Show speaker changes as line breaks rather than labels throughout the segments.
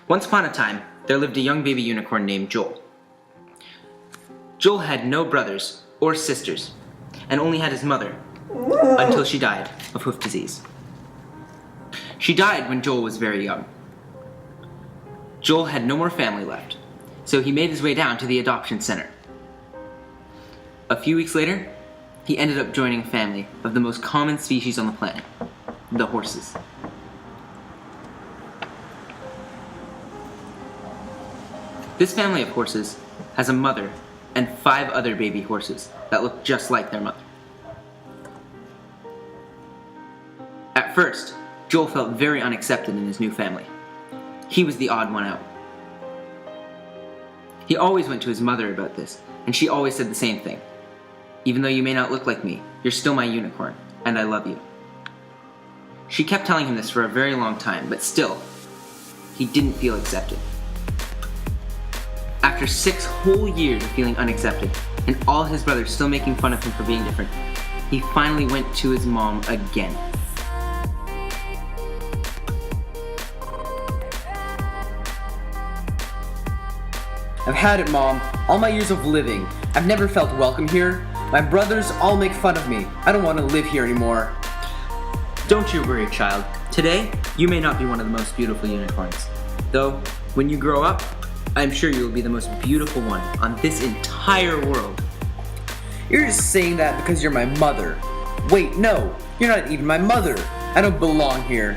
Once upon a time, there lived a young baby unicorn named Joel. Joel had no brothers or sisters, and only had his mother, until she died of hoof disease. She died when Joel was very young. Joel had no more family left, so he made his way down to the adoption center. A few weeks later, he ended up joining a family of the most common species on the planet, the horses. This family of horses has a mother and 5 other baby horses that look just like their mother. At first, Joel felt very unaccepted in his new family. He was the odd one out. He always went to his mother about this, and she always said the same thing. Even though you may not look like me, you're still my unicorn, and I love you. She kept telling him this for a very long time, but still, he didn't feel accepted. After 6 whole years of feeling unaccepted, and all his brothers still making fun of him for being different, he finally went to his mom again.
I've had it, Mom. All my years of living, I've never felt welcome here. My brothers all make fun of me. I don't want to live here anymore.
Don't you worry, child. Today, you may not be one of the most beautiful unicorns. Though, when you grow up, I'm sure you will be the most beautiful one on this entire world.
You're just saying that because you're my mother. Wait, no, you're not even my mother. I don't belong here.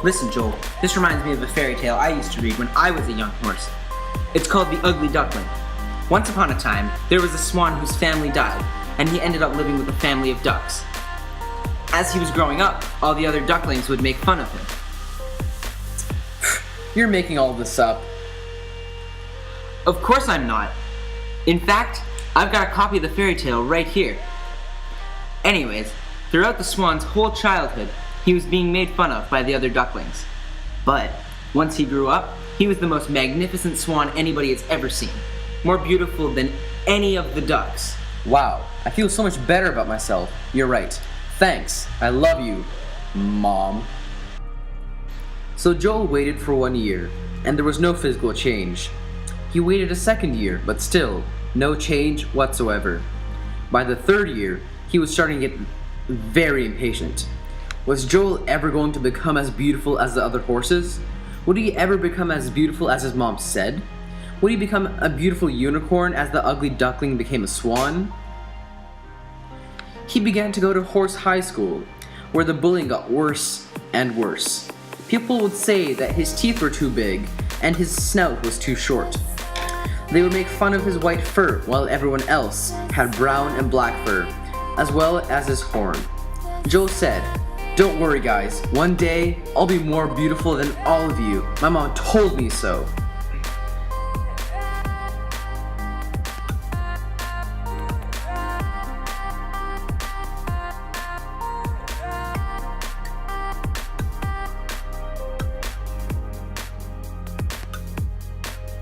Listen, Joel, this reminds me of a fairy tale I used to read when I was a young horse. It's called The Ugly Duckling. Once upon a time, there was a swan whose family died, and he ended up living with a family of ducks. As he was growing up, all the other ducklings would make fun of him.
You're making all this up.
Of course I'm not. In fact, I've got a copy of the fairy tale right here. Anyways, throughout the swan's whole childhood, he was being made fun of by the other ducklings. But once he grew up, he was the most magnificent swan anybody has ever seen. More beautiful than any of the ducks.
Wow, I feel so much better about myself. You're right. Thanks. I love you, Mom. So Joel waited for 1 year, and there was no physical change. He waited a second year, but still, no change whatsoever. By the 3rd year, he was starting to get very impatient. Was Joel ever going to become as beautiful as the other horses? Would he ever become as beautiful as his mom said? Would he become a beautiful unicorn as the ugly duckling became a swan? He began to go to horse high school, where the bullying got worse and worse. People would say that his teeth were too big and his snout was too short. They would make fun of his white fur while everyone else had brown and black fur, as well as his horn. Joel said, "Don't worry guys, one day I'll be more beautiful than all of you. My mom told me so."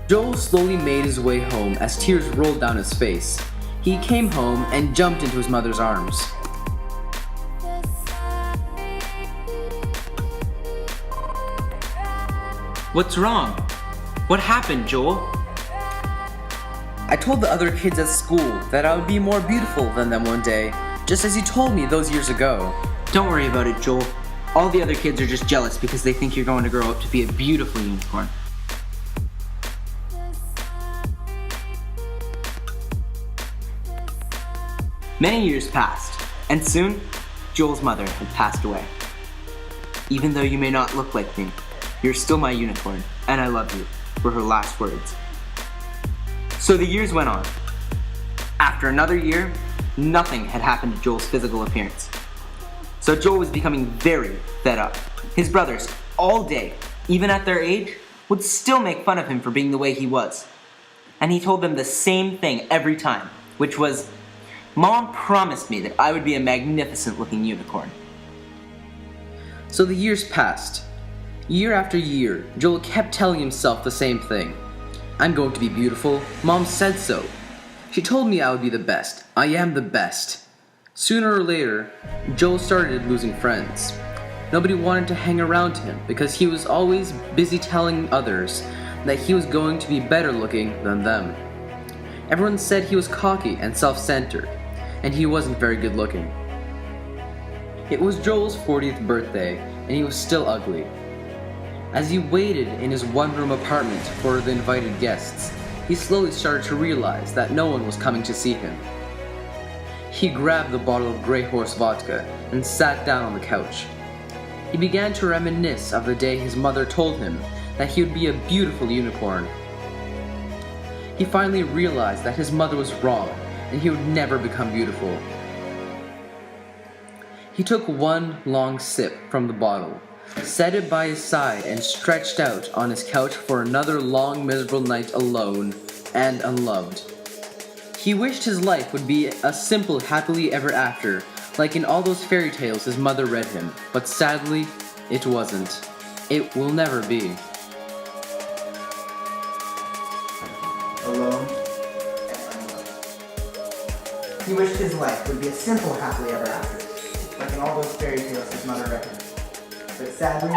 Joel slowly made his way home as tears rolled down his face. He came home and jumped into his mother's arms.
What's wrong? What happened, Joel?
I told the other kids at school that I would be more beautiful than them one day, just as you told me those years ago.
Don't worry about it, Joel. All the other kids are just jealous because they think you're going to grow up to be a beautiful unicorn. Many years passed, and soon, Joel's mother had passed away. "Even though you may not look like me, you're still my unicorn, and I love you," were her last words. So the years went on. After another year, nothing had happened to Joel's physical appearance. So Joel was becoming very fed up. His brothers, all day, even at their age, would still make fun of him for being the way he was. And he told them the same thing every time, which was, "Mom promised me that I would be a magnificent looking unicorn."
So the years passed. Year after year, Joel kept telling himself the same thing. "I'm going to be beautiful. Mom said so. She told me I would be the best. I am the best." Sooner or later, Joel started losing friends. Nobody wanted to hang around him because he was always busy telling others that he was going to be better looking than them. Everyone said he was cocky and self-centered, and he wasn't very good looking. It was Joel's 40th birthday, and he was still ugly. As he waited in his one-room apartment for the invited guests, he slowly started to realize that no one was coming to see him. He grabbed the bottle of Grey Horse vodka and sat down on the couch. He began to reminisce of the day his mother told him that he would be a beautiful unicorn. He finally realized that his mother was wrong and he would never become beautiful. He took one long sip from the bottle, set it by his side, and stretched out on his couch for another long, miserable night alone and unloved. He wished his life would be a simple happily ever after, like in all those fairy tales his mother read him, but sadly, it wasn't. It will never be.
Alone and unloved. He wished his life would be a simple happily ever after, like in all those fairy tales his mother read him. But sadly,